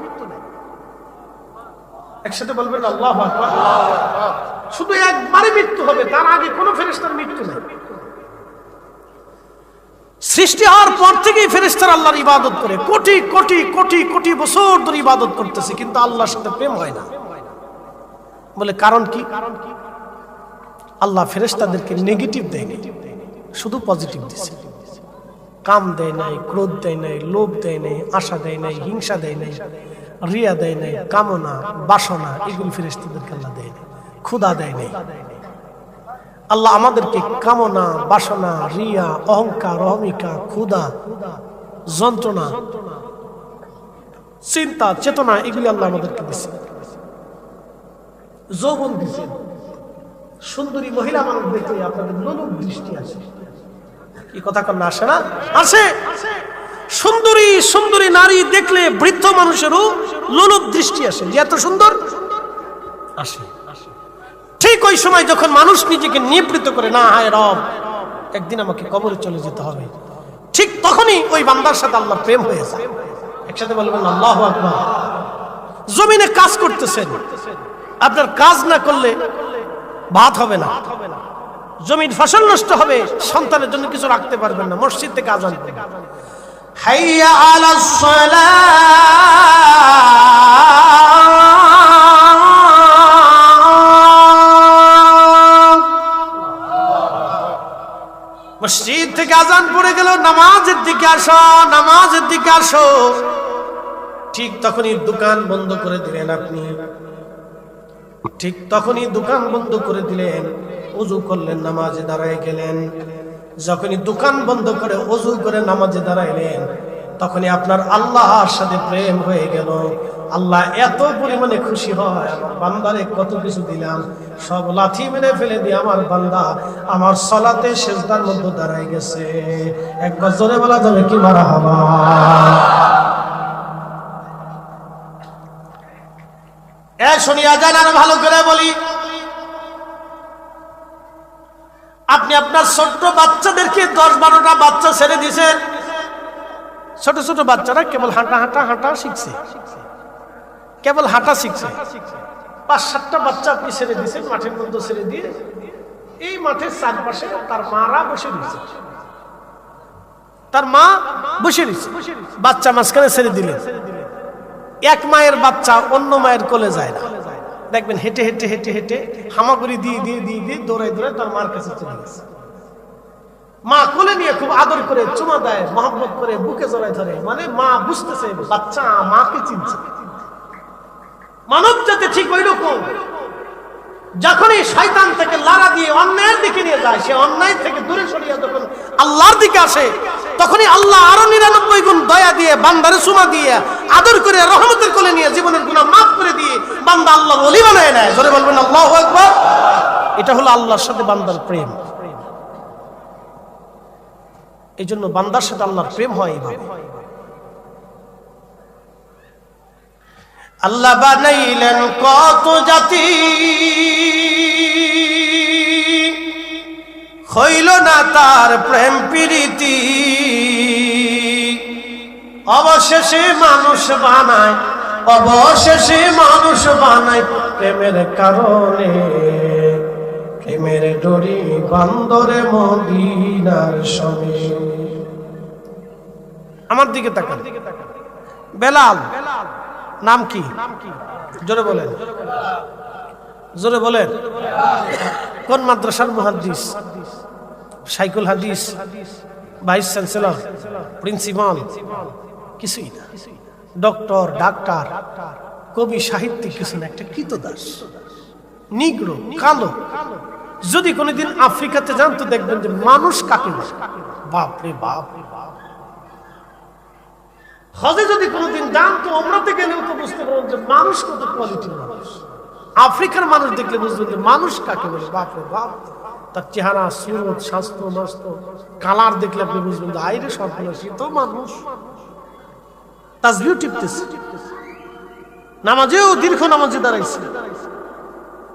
একসাথে বলবেন আল্লাহু আকবার। শুধু একবারই মৃত্যু হবে, তার আগে কোনো ফেরেশতার মৃত্যু নেই। সৃষ্টি হওয়ার পর থেকেই ফেরেশতারা আল্লাহর ইবাদত করে, কোটি কোটি কোটি কোটি বছর ধরে ইবাদত করতেছে, কিন্তু আল্লাহর সাথে প্রেম হয় না। বলে কারণ কি? আল্লাহ ফেরেশতাদেরকে নেগেটিভ দেয়নি, শুধু পজিটিভ দিয়েছে। কাম দেয় নাই, ক্রোধ দেয় নাই, লোভ দেয় নাই, আশা দেয় নাই, হিংসা দেয় নাই, রিয়া দেয় নাই, কামনা বাসনা এগুলি ফেরেশতাদেরকে আল্লাহ দেয় নাই, ক্ষুধা দেয় নাই। আল্লাহ আমাদেরকে কামনা বাসনা রিয়া অহংকার অহমিকা ক্ষুধা যন্ত্রণা চিন্তা চেতনা এগুলি আল্লাহ আমাদেরকে দিয়েছে। যৌবন দিয়েছেন, সুন্দরী মহিলা মানুষ দেখলে আপনাদের লোলুপ দৃষ্টি আসে। কি কথা কন্যা আসে না? আসে। সুন্দরী সুন্দরী নারী দেখলে বৃদ্ধ মানুষেরও লোলুপ দৃষ্টি আসে, যে এত সুন্দর আসে। ঠিক ওই সময় যখন মানুষ নিজেকে নিবৃত্ত করে, না হায় রব একদিন আমাকে কবরে চলে যেতে হবে, ঠিক তখনই ওই বান্দার সাথে আল্লাহর প্রেম হয়ে যায়। একসাথে বলবেন আল্লাহু আকবার। জমিনে কাজ করতেছেন, আপনার কাজ না করলে ভাত হবে না, জমির ফসল নষ্ট হবে, সন্তানের জন্য কিছু রাখতে পারবেন না, মসজিদ থেকে আযান হবে, হাইয়া আলাস সালাহ, মসজিদ থেকে আযান পড়ে গেল, নামাজের দিকে আসো, নামাজের দিকে আসো। ঠিক তখনই দোকান বন্ধ করে দিলেন আপনি, ঠিক তখনই দোকান বন্ধ করে দিলেন, ওযু করলেন, নামাজে দাঁড়ায় গেলেন। যখনই দোকান বন্ধ করে ওযু করে নামাজে দাঁড়াইলেন, তখনই আপনার আল্লাহর সাথে প্রেম হয়ে গেল। আল্লাহ এত পরিমাণে খুশি হয়, আমার বান্দারে কত কিছু দিলাম, সব লাথি মেরে ফেলে দিয়ে আমার বান্দা আমার সালাতে সিজদার মধ্যে দাঁড়ায় গেছে। একবার জোরে বলা যাবে কি মারহাবা। শুনিয়া যান, আর ভালো করে বলি, আপনি আপনার ছোট্ট বাচ্চাদেরকে 10-12টা বাচ্চা ছেড়ে দিয়েছেন, ছোট ছোট বাচ্চারা কেবল হাঁটা হাঁটা হাঁটা শিখছে, কেবল হাঁটা শিখছে। 5-7টা বাচ্চা আপনি ছেড়ে দিয়েছেন, মাঠের মধ্যে ছেড়ে দিয়ে এই মাঠের চারপাশে তার মারা বসে দিয়েছে, তার মা বসে দিয়েছে, বাচ্চা মাঝখানে ছেড়ে দিলেন। এক মায়ের বাচ্চা অন্য মায়ের কোলে যায় না, দেখবেন হেঁটে হেঁটে হেঁটে হেঁটে হামাগুড়ি দিয়ে দিয়ে দিয়ে দিয়ে দৌড়ায় দৌড়ায় তার মার কাছে চলে গেছে। মা কোলে নিয়ে খুব আদর করে চুমা দেয়, মহব্বত করে বুকে জড়ায় ধরে, মানে মা বুঝতেছে বাচ্চা মাকে চিনছে। মানব জাতি ঠিক ওই রকম, যখনই শয়তান থেকে লাড়া দিয়ে অন্যায়ের দিকে নিয়ে যায়, সে অন্যায় থেকে দূরে সরিয়ে যখন আল্লাহর দিকে আসে, তখনই আল্লাহ আরো 99 গুণ দয়া দিয়ে বান্দারে চুমা দিয়ে আদর করে রহমতের কোলে নিয়ে জীবনের গুনাহ মাফ করে দিয়ে বান্দা আল্লাহর ওলি বানায় নেয়। জোরে বলবেন আল্লাহু আকবার। এটা হলো আল্লাহর সাথে বান্দার প্রেম। এই জন্য বান্দার সাথে আল্লাহর প্রেম হয় এইভাবে। আল্লাহ বানাইলেন কত জাতি, হইল না তার প্রেম প্রীতি, অবশেষে মানুষ বানায়, অবশেষে মানুষ বানায় প্রেমের কারণে, প্রেমের ডোরি বন্দরে মদিনার সনে। আমার দিকে তাকান, বেলাল নাম কি? জোরে বলেন, জোরে বলেন। কোন মাদ্রাসার মুহাদ্দিস? শাইখুল হাদিস, ভাইস চ্যান্সেলর, প্রিন্সিপাল? কিছুই না। ডক্টর, ডাক্তার, কবি, সাহিত্যিক কিছু না, একটা কৃতদাস, নিগ্রো, কালো। যদি কোনোদিন আফ্রিকাতে যান তো দেখবেন যে মানুষ কাকে বলে, বাপ রে বাপ। হজে যদি কোনোদিন যান তো ওমরাতে গেলেও তো বুঝতে পারবেন যে মানুষ কত কোয়ালিটির মানুষ। আফ্রিকার মানুষ দেখলে বুঝবেন যে মানুষ কাকে বলে, বাপ রে বাপ। তার চেহারা, সুরত, স্বাস্থ্য, মাস্ত, কালার দেখলে আপনি বুঝবেন যে আইরে সব তো মানুষ। তাসবিহ টিপতেছে, নামাজেও দীর্ঘ নামাজে দাঁড়াইছে।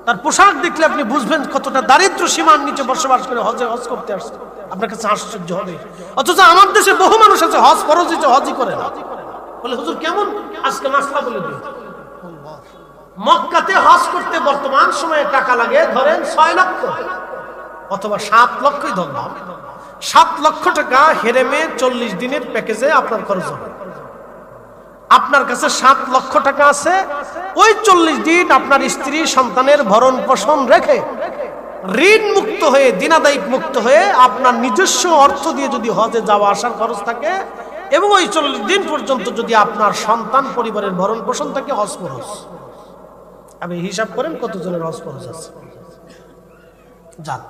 তার পোশাক দেখলে আপনি বুঝবেন কতটা দারিদ্র সীমার নিচে বসবাস করে হজ করতে আসছে। আপনার কাছে আশ্চর্য হবে। অথচ আমার দেশে বহু মানুষ আছে হজ ফরজ হয়েছে, হজই করে না। বলে হুজুর কেমন? আজকে মাসলা বলে দিই। মক্কাতে হজ করতে বর্তমান সময়ে টাকা লাগে ধরেন 6 লক্ষ অথবা 7 লক্ষই ধরলাম। 7 লক্ষ টাকা হেরেমে 40 দিনের প্যাকেজে আপনার খরচ হবে। আপনার কাছে 7 লক্ষ টাকা আছে, ওই 40 দিন আপনার স্ত্রী সন্তানের ভরণ পোষণ রেখে ঋণ মুক্ত হয়ে, দিনাদায়িক মুক্ত হয়ে আপনার নিজস্ব অর্থ দিয়ে যদি হজে যাওয়া আসার খরচ থাকে এবং ওই 40 দিন পর্যন্ত যদি আপনার সন্তান পরিবারের ভরণ পোষণ থাকে, হজ খরচ আপনি হিসাব করেন কতজনের হজ খরচ আছে। যান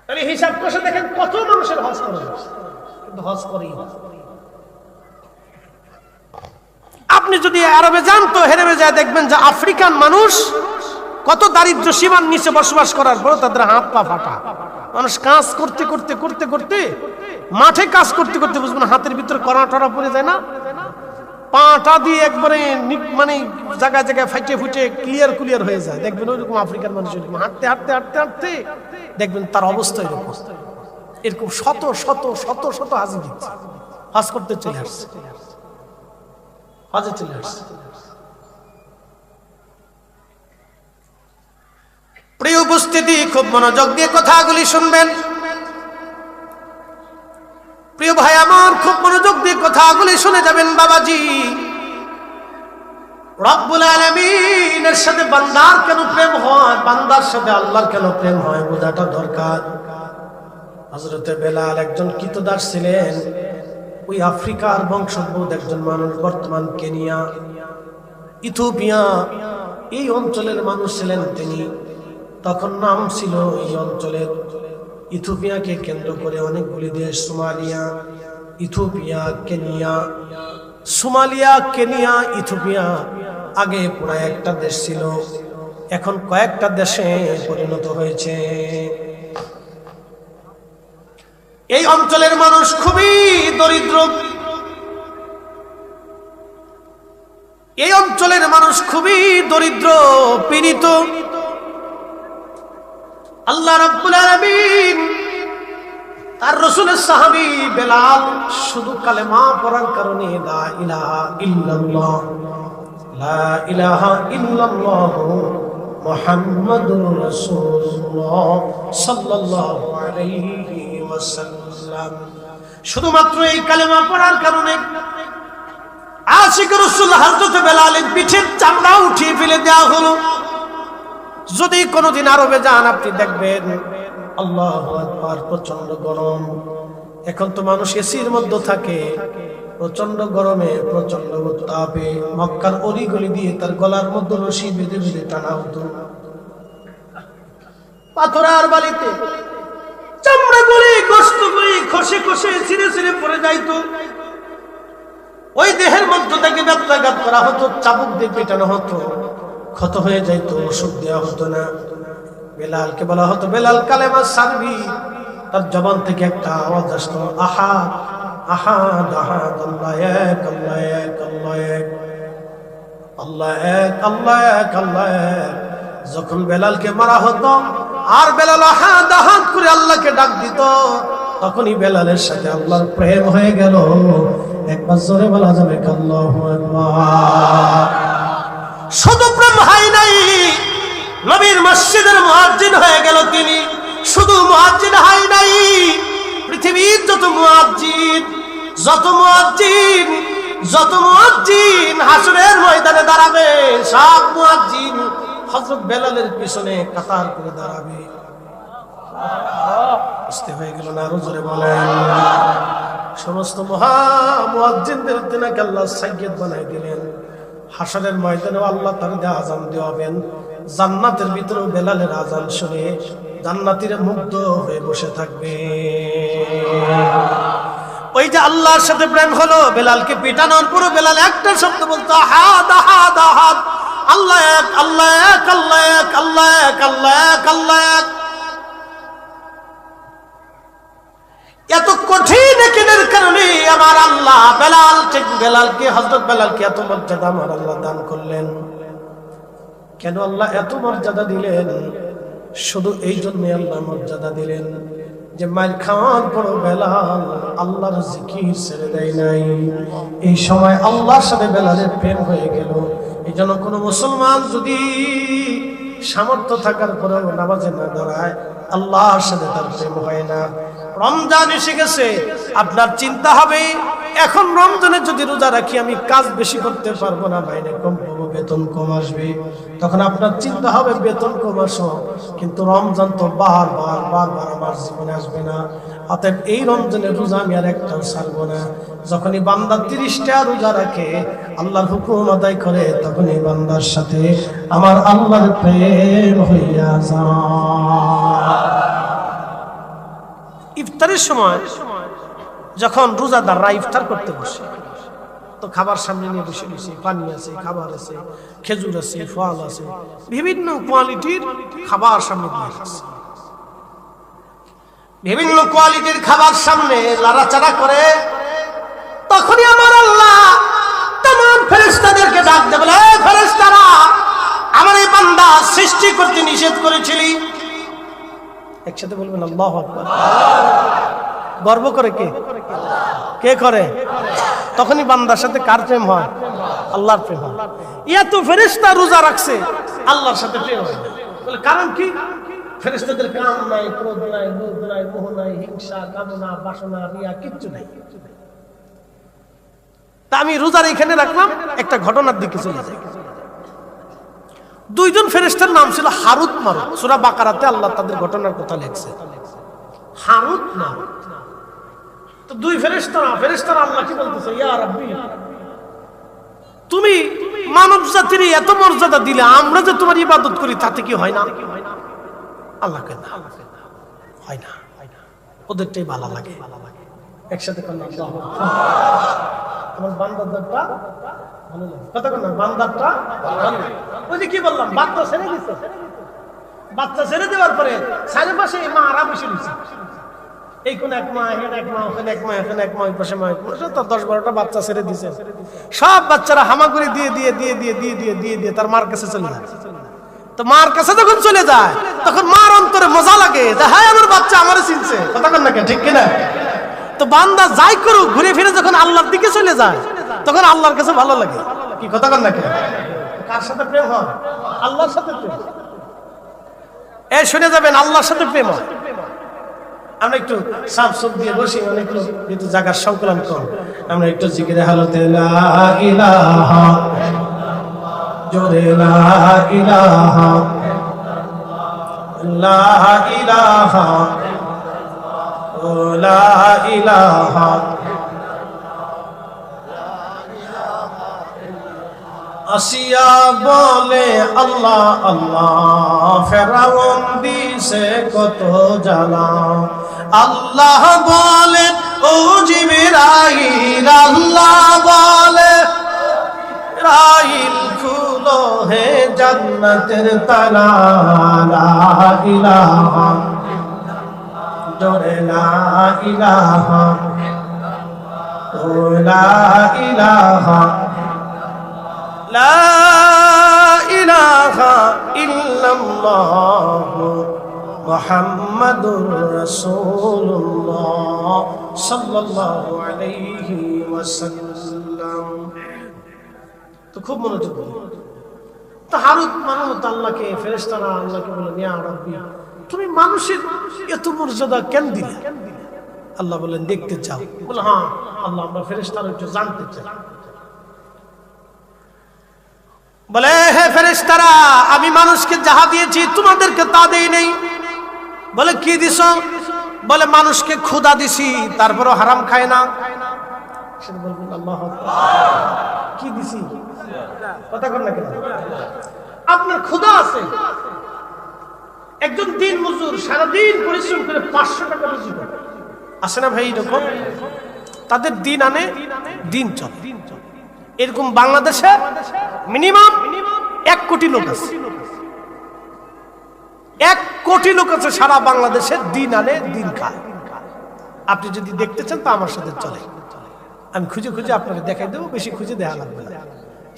তাহলে হিসাব করে দেখেন কত মানুষের হজ খরচ আছে, কিন্তু হজ করেই না। আপনি যদি আরবে যান তো হেরেবে যায় দেখবেন যে আফ্রিকান মানুষ কত দারিদ্র সীমার নিচে বসবাস করার পর তাদের হাত পা ফাটা। মানুষ কাজ করতে করতে করতে করতে মাঠে কাজ করতে করতে বুঝবেন হাতের ভিতরে কড়া টড়া পড়ে যায় না, পাটা দিয়ে একবারে মানে জায়গায় জায়গায় ফাইটে ফুটে ক্লিয়ার হয়ে যায়। দেখবেন ওইরকম আফ্রিকার মানুষ এরকম হাঁটতে হাঁটতে হাঁটতে হাঁটতে দেখবেন তার অবস্থা এরকম। এরকম শত শত শত শত হাজি দিচ্ছে, হজ করতে চলে আসছে, হজে চলে আসছে। প্রিয় উপস্থিতি, খুব মনোযোগ দিয়ে কথাগুলি শুনবেন। প্রিয় ভাই আমার, খুব মনোযোগ দিয়ে কথাগুলি শুনে যাবেন। বাবাজি, রব্বুল আলামিনের সাথে বান্দার কেন প্রেম হয়, বান্দার সাথে আল্লাহর কেন প্রেম হয় বোঝাটা দরকার। হযরতে বেলাল একজন কৃতদাস ছিলেন, ওই আফ্রিকার বংশোদ্ভূত একজন মানুষ, বর্তমান কেনিয়া, ইথিওপিয়া এই অঞ্চলের মানুষ ছিলেন তিনি। তখন নাম ছিল এই অঞ্চলের, ইথিওপিয়াকে কেন্দ্র করে অনেকগুলি দেশ, Somalia, Ethiopia, Kenya, Somalia, Kenya, Ethiopia, আগে পুরো একটা দেশ ছিল, এখন কয়েকটা দেশে পরিণত হয়েছে। এই অঞ্চলের মানুষ খুবই দরিদ্র, এই অঞ্চলের মানুষ খুবই দরিদ্র, পীড়িত। আল্লাহ রাব্বুল আলামিন তার রাসূলের সাহাবী বেলাল শুধু কালেমা পড়ার কারণে লা ইলাহা ইল্লাল্লাহ, লা ইলাহা ইল্লাল্লাহ মুহাম্মাদুর রাসূলুল্লাহ সাল্লাল্লাহু আলাইহি ওয়াসাল্লাম, শুধুমাত্র এই কালেমা পড়ার কারণে আশিক রাসূল হযরত বেলালের পিঠের চামড়া উঠিয়ে ফেলে দেওয়া হলো। যদি কোনোদিন আরবে যান আপনি দেখবেন আল্লাহু আকবার, প্রচন্ড গরম। এখন তো মানুষ এসির মধ্যে থাকে, প্রচন্ড গরমে প্রচন্ড উত্তাপে মক্কার অলিগলি দিয়ে তার গলার মধ্যে রশি বেঁধে বেঁধে টানা হতো, পাথর আর বালিতে চামড়া গুলি গোশত গুলি খসে খসে ছিঁড়ে ছিঁড়ে পড়ে যাইতো। ওই দেহের মধ্য থেকে ব্যথাঘাত করা হতো, চাবুক দিয়ে পেটানো হতো, ক্ষত হয়ে যাইতো, ওষুধ দেওয়া হতো না। বেলালকে বলা হতো বেলাল কালেমা সারবি, তার জবান থেকে একটা আওয়াজ আসতো, আহাদ আহাদ আহাদ, আল্লাহ এক, আল্লাহ এক, আল্লাহ এক, আল্লাহ এক, আল্লাহ এক, আল্লাহ এক। যখন বেলালকে মারা হতো আর বেলাল আহাদ আহাদ করে আল্লাহকে ডাক দিত, তখনই বেলালের সাথে আল্লাহর প্রেম হয়ে গেল। একবার জোরে বলা যাবে আল্লাহু আকবার। শুধু প্রেম হয় নাই, নবীর মসজিদের মুয়াজ্জিন হয়ে গেল তিনি। শুধু মুয়াজ্জিন হয় নাই, পৃথিবীর যত মুয়াজ্জিন হাসরের ময়দানে দাঁড়াবে, সব মুয়াজ্জিন হযরত বেলালের পিছনে কাতার করে দাঁড়াবে। বুঝতে হয়ে গেল না? আরো জোরে বলেন। সমস্ত মুয়াজ্জিনদের তিনাকে আল্লাহ সাইয়্যিদ বানাই দিলেন। হাসরের ময়দানেও আল্লাহ তাআলা আযান দেওয়াবেন, জান্নাতের ভিতরেও বেলালের আযান শুনে জান্নাতীরা মুগ্ধ হয়ে বসে থাকবে। ওই যে আল্লাহর সাথে প্রেম হলো, বেলালকে পিটানোর পরে বেলাল একটা শব্দ বলতো, আহাদ আহাদ আহাদ, আল্লাহ এক, আল্লাহ এক, আল্লাহ এক, আল্লাহ এক, আল্লাহ এক, আল্লাহ এক। এত কঠিন একিনের কারণে আমার আল্লাহ বেলালকে হযরত বেলালকে এত মর্যাদা আমার আল্লাহ দান করলেন। কেন আল্লাহ এত মর্যাদা দিলেন? শুধু এই জন্য আল্লাহ মর্যাদা দিলেন যে মাইর খাওয়ার পর বেলাল আল্লাহর জিকির ছেড়ে দেয় নাই। এই সময় আল্লাহর সাথে বেলালের প্রেম হয়ে গেল। এই জন্য কোনো মুসলমান যদি সামর্থ্য থাকার পরেও নামাজে না দাঁড়ায়, আল্লাহর সাথে তার প্রেম হয় না। রমজান এসে গেছে, আপনার চিন্তা হবে এখন রমজানে যদি রোজা রাখি আমি কাজ বেশি করতে পারবো না, বাইরে কম পাবো বেতন কম আসবে, তখন আপনার চিন্তা হবে বেতন কম আসো, কিন্তু রমজান তো বারবার আমার জীবনে আসবে না, অতএব এই রমজানের রোজা আমি আর একটাও ছাড়বো না। যখনই বান্দা 30টা রোজা রাখে, আল্লাহর হুকুম আদায় করে, তখনই বান্দার সাথে আমার আল্লাহর প্রেম হইয়া যায়। ইফতারের সময় যখন রোজাদাররা ইফতার করতে বসে, তো খাবার সামনে নিয়ে বসে বসে, পানি আছে, খাবার আছে, খেজুর আছে, ফল আছে, বিভিন্ন কোয়ালিটির খাবার সামনে দিয়ে রাখছে। বিভিন্ন কোয়ালিটির খাবার সামনে লাড়াচাড়া করে, তখনই আমার আল্লাহ तमाम ফেরেশতাদেরকে ডাক দেবে, এই ফেরেশতারা, আমার এই বান্দা সৃষ্টি করতে নিষেধ করেছিলি। একসাথে বলবেন আল্লাহু আকবার। গর্ব করে কে? কে করে? তখনই বান্দার সাথে কার প্রেম হয়? আল্লাহর প্রেম হয়। এত ফেরেশতা রোজা রাখছে, আল্লাহর সাথে প্রেম হয়। বলে কারণ কি? ফেরেশতাদের কাম নাই, ক্রোধ নাই, লোভ নাই, মোহ নাই, হিংসা, কামনা, বাসনা, রিয়া কিচ্ছু নাই। তা আমি রোজার এখানে রাখলাম, একটা ঘটনার দিকে চলে যাই। দুইজন ফেরেশতার নাম ছিল হারুত মারুত। সূরা বাকারাতে আল্লাহ তাদের ঘটনার কথা লিখছে, হারুত মারুত। তো দুই ফেরেশতারা আল্লাহ কি বলতেছে, ইয়া রাব্বি, তুমি মানব জাতির এত মর্যাদা দিলে, আমরা যে তোমার ইবাদত করি তাতে কি হয় না? আল্লাহ কেন হয় না, ওদেরটাই ভালো লাগে। একসাথে করলাম তোমার বান্দারটা ভালো লাগে, কথা বল না, বান্দারটা ভালো লাগে। ওই যে কি বললাম, বাচ্চা ছেড়ে দিচ্ছে, বাচ্চা ছেড়ে দেওয়ার পরে চারিপাশে মা আরাম বসে দিচ্ছে, এই কোন এক মা, এখানে এক মা, ওখানে এক মা, এখানে এক মা, ওই পাশে মা, তার 10-12টা বাচ্চা ছেড়ে দিছে। সব বাচ্চারা হামাগুড়ি দিয়ে তার মার কাছে চলে যায়। তো মার কাছে যখন চলে যায়, তখন মার অন্তরে মজা লাগে যে হ্যাঁ আমার বাচ্চা আমারে চিনছে, কথা বল না, ঠিক কিনা? তো বান্দা যাই করুক, ঘুরে ফিরে যখন আল্লাহর দিকে চলে যায়, তখন আল্লাহর কাছে ভালো লাগে। কি কথা বল না? কার সাথে প্রেম হয়? আল্লাহর সাথে প্রেম। এই শুনে যাবেন, আল্লাহর সাথে প্রেম হয়। আমরা একটু সাফ সুফ দিয়ে বসি, অনেকগুলো কিন্তু জায়গার সংকলন কম, আমরা একটু জিকিরে হালতে লা ইলাহা, জোরে লা ইলাহা, লা ইলাহা, ও লা ইলাহা, আসিয়া বলে আল্লাহ আল্লাহ, ফেরাউন দিছে কত জ্বালা। আল্লাহ বলে ও জিবরাইল, আল্লাহ বলে রাইল খুলো হে জান্নাতের তালা, লা ইলাহা, জোরে লা ইলাহা, ও লা ইলাহা, লা ইলাহা ইল্লাল্লাহু মুহাম্মাদুর রাসূলুল্লাহ সাল্লাল্লাহু আলাইহি ওয়াসাল্লাম। তো খুব মনোযোগ দিন। তো হারুত মারুত আল্লাহকে, ফেরেশতারা আল্লাহকে বলে, ইয়া রাব্বি, তুমি মানুষের এত মর্যাদা কেন দিলে? আল্লাহ বলেন, দেখতে চাও? বলে হ্যাঁ আল্লাহ, আমরা ফেরেশতারা একটু জানতে চাই। বলে হে ফেরেশতারা, আমি মানুষকে যাহা দিয়েছি তোমাদেরকে তা দেই নাই। বলে কি দিছো? বলে মানুষকে ক্ষুধা দিছি, তারপরও হারাম খায় না। সেটা বলবেন আল্লাহু আকবার। কি দিছি? কথা কর না কেন? আপনার ক্ষুধা আছে, একজন দিন মজুর সারাদিন পরিশ্রম করে 500 টাকা রুজি করে, আসে না ভাই? এরকম তাদের দিন আনে, দিন চলে। এরকম বাংলাদেশে মিনিমাম 1 কোটি লোক আছে। 1 কোটি লোক আছে সারা বাংলাদেশে, দিন আনে দিন খায়। আপনি যদি দেখতে চান তা আমার সাথে চলে, আমি খুঁজে খুঁজে আপনাকে দেখাই দেবো, বেশি খুঁজে দেখা লাগবে না।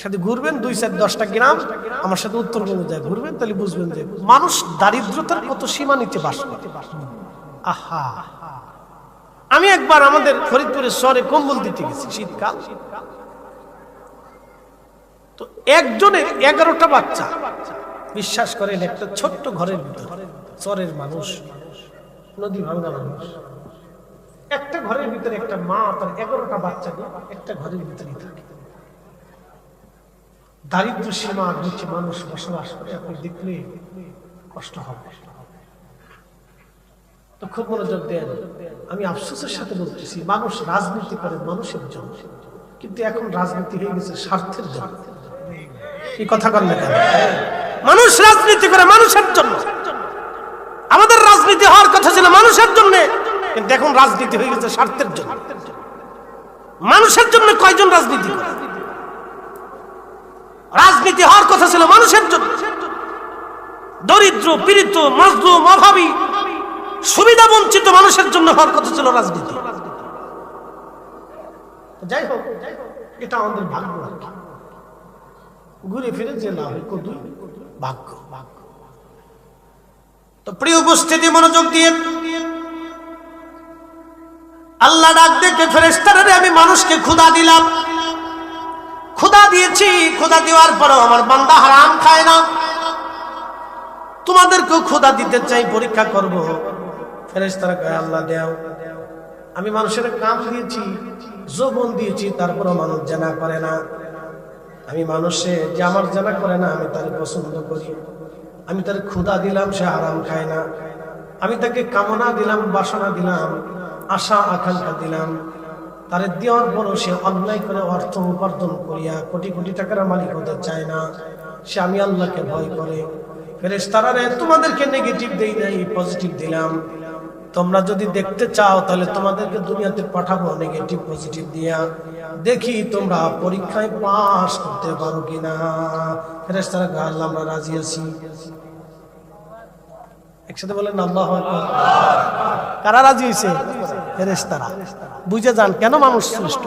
সাথে ঘুরবেন 2-4-10টা গ্রাম, আমার সাথে উত্তরবঙ্গে যায় ঘুরবেন, তাহলে বুঝবেন যে মানুষ দারিদ্রতার কত সীমা নিচে বাস করে। আহা, আমি একবার আমাদের ফরিদপুরের শহরে কম্বল দিতে গেছি, শীতকাল। তো একজনের 11টা বাচ্চা, বিশ্বাস করেন, একটা ছোট্ট ঘরের ভিতর, চরের মানুষ, নদী ভাঙ্গা মানুষ, একটা ঘরের ভিতরে একটা মা তার 11টা বাচ্চা নিয়ে একটা ঘরের ভিতরেই থাকে। দারিদ্র সীমার নিচে মানুষ বসবাস করে, আপনি দেখলে কষ্ট হবে। তো খুব মনোযোগ দেন। আমি আফসোসের সাথে বলতেছি, মানুষ রাজনীতি করে মানুষের জন্য, কিন্তু এখন রাজনীতি হয়ে গেছে স্বার্থের জন্য। এই কথা কন না কেন? মানুষ রাজনীতি করে মানুষের জন্য। আমাদের রাজনীতি হওয়ার কথা ছিল মানুষের জন্য, কিন্তু এখন রাজনীতি হয়ে গেছে স্বার্থের জন্য। মানুষের জন্য কয়জন রাজনীতি করে? রাজনীতি হওয়ার কথা ছিল মানুষের জন্য। দরিদ্র, পীড়িত, মজলুম, অভাবী, সুবিধা বঞ্চিত মানুষের জন্য হওয়ার কথা ছিল রাজনীতি। যাই হোক, এটা আমাদের ভাগ্য। ঘুরে ফিরে যে না হয় কত ভাগ্য। তো প্রিয় উপস্থিতি, মনোযোগ দিয়ে আল্লাহ ডাক দেখে ফেরেশতারা, আমি মানুষকে ক্ষুধা দিলাম, ক্ষুধা দিয়েছি, ক্ষুধা দেওয়ার পরও আমার বান্দা হারাম খায় না, তোমাদেরকেও ক্ষুধা দিতে চাই, পরীক্ষা করব। ফেরেশতারা কয়, আল্লাহ দেও। আমি মানুষের কাম দিয়েছি, যৌবন দিয়েছি, তারপরও মানুষ জানা করে না। আমি মানুষে যে আমার জানা করে না, আমি তার পছন্দ করি। আমি তার ক্ষুধা দিলাম, সে আরাম খায় না। আমি তাকে কামনা দিলাম, বাসনা দিলাম, আশা আকাঙ্ক্ষা দিলাম, তারে দেওয়ার পরও সে অন্যায় করে অর্থ উপার্জন করিয়া কোটি কোটি টাকার মালিক হতে চায় না। সে আমি আল্লাহকে ভয় করে। ফেরেশতারা, তোমাদেরকে নেগেটিভ দেই নাই, পজিটিভ দিলাম। তোমরা যদি দেখতে চাও তাহলে তোমাদেরকে দুনিয়াতে পাঠাবো নেগেটিভ পজিটিভ দিয়া, দেখি তোমরা পরীক্ষায় পাস করতে পারো কিনা। ফেরেশতারা কয়, আল্লাহ আমরা রাজি আছি। একসাথে বলেন আল্লাহু আকবার। কারা রাজি হয়েছে? ফেরেশতারা। বুঝে যান কেন মানুষ শ্রেষ্ঠ,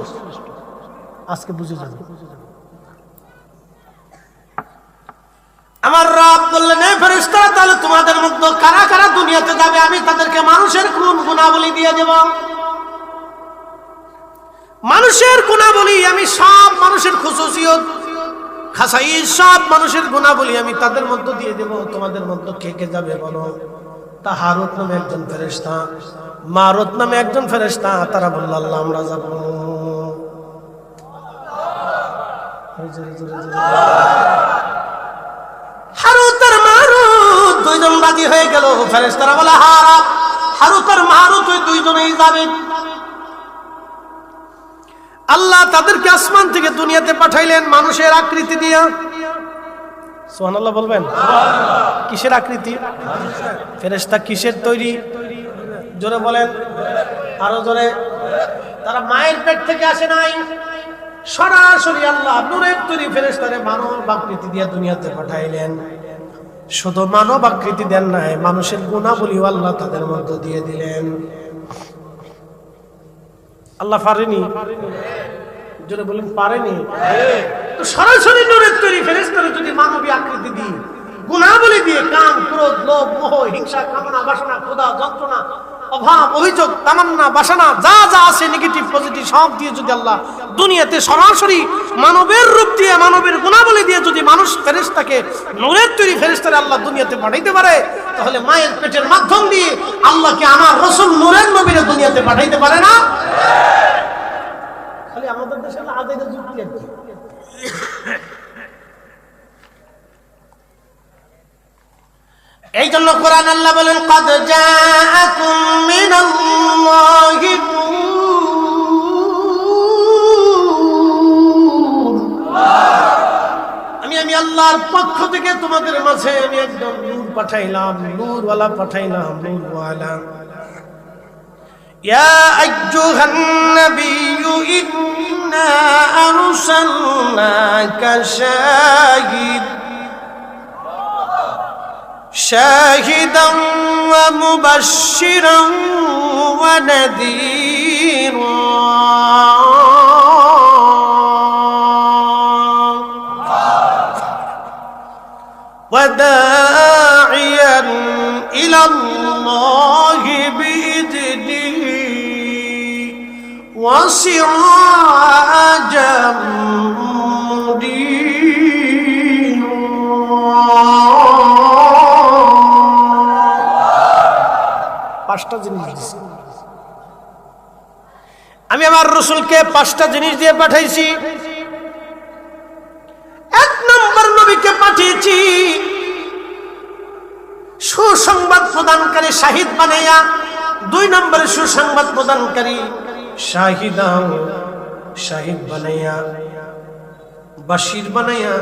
আজকে বুঝে যান। আমার রব বললেন, এই ফেরেশতারা, তাহলে তোমাদের মধ্যে কারা কারা দুনিয়াতে যাবে, আমি তাদেরকে মানুষের গুণাবলী দিয়ে দেব। মানুষের গুণাবলী আমি সব, মানুষের খুশুসিয়ত খাসাইস সব মানুষের গুণাবলী আমি তাদের মধ্যে দিয়ে দেব। তোমাদের মধ্যে কে কে যাবে বলো? তা হারুত নামে একজন ফেরেশতা, মারুত নামে একজন ফেরেশতা, তারা বলল, আল্লাহ আমরা যাব। হারুত আর মারুত দুইজন রাজি হয়ে গেল। ফেরেশতারা বলে, হারুত আর মারুত ওই দুইজনেই যাবে। আল্লাহ তাদেরকে আসমান থেকে দুনিয়াতে পাঠাইলেন মানুষের আকৃতি দিয়া। সুবহানাল্লাহ বলবেন। কিসের আকৃতি? ফেরেশতা কিসের তৈরি? জোরে বলেন, আরো জোরে। তারা মায়ের পেট থেকে আসে নাই, সরাসরি আল্লাহ নূরের তৈরি ফেরেশতারে মানব আকৃতি দিয়ে দুনিয়াতে পাঠাইলেন। শুধু মানব আকৃতি দেন নাই, মানুষের গুণাবলী আল্লাহ তাদের মধ্যে দিয়ে দিলেন। আল্লাহ পারেনি? জোরে বলেন, পারেনি? তো সরাসরি নূরের তৈরি ফেরেশতারে যদি মানবী আকৃতি দিই, গুণাবলী দিয়ে, কাম, ক্রোধ, লোভ, মোহ, হিংসা, কামনা, বাসনা, ক্ষুধা, যন্ত্রণা, অভাব, অভিযোগ, তামান্না, বাসনা, যা যা আছে নেগেটিভ পজিটিভ সব দিয়ে যদি আল্লাহ দুনিয়াতে সরাসরি মানবের রূপ দিয়ে, মানবের গুণাবলী দিয়ে যদি মানুষ ফেরেশতাকে নূরের তৈরি ফেরেশতারে আল্লাহ দুনিয়াতে পাঠাইতে পারে, তাহলে মায়ের পেটের মাধ্যম দিয়ে আল্লাহকে আমার রাসূল নূরের নবীরে দুনিয়াতে পাঠাইতে পারে না? খালি আমাদের দেশে আদায়টা যুক্তি আর কি। এই জন্য কোরআন আল্লাহ বলেন, قد جاءكم من الله نور। আমি আল্লাহর পক্ষ থেকে তোমাদের মাঝে আমি একদম নূর পাঠাইলাম, নূরওয়ালা পাঠাইলাম, নূরওয়ালা। يا أيها النبي إنا أرسلناك شاهدا ومبشرا ونذيرا وداعيا إلى الله بإذنه وسراجا পাঁচটা জিনিস দিয়েছি আমি, আমার রাসূলকে পাঁচটা জিনিস দিয়ে পাঠাইছি। এক বানিয়েছি সুসংবাদ প্রদানকারী শাহিদ বানাইয়া, 2 নম্বরে সুসংবাদ প্রদানকারী শাহিদ বানাইয়া, বাশির বানাইয়া,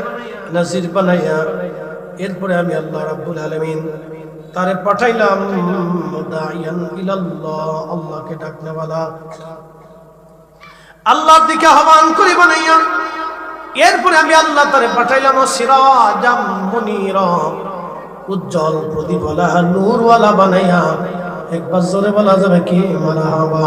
নাজির বানাইয়া, এরপরে আমি আল্লাহ রাব্বুল আলামিন তারে পাঠাইলাম দাইয়ান ইলাল্লাহ, আল্লাহকে ডাকনেওয়ালা, আল্লাহর দিকে আহ্বান করে বানাইয়া। এরপরে আমি আল্লাহ তারে পাঠাইলাম সিরাজাম মুনীরা, উজ্জ্বল প্রদীপওয়ালা, নূরওয়ালা বানাইয়া। একবার জোরে বলা যাবে কি মারহাবা।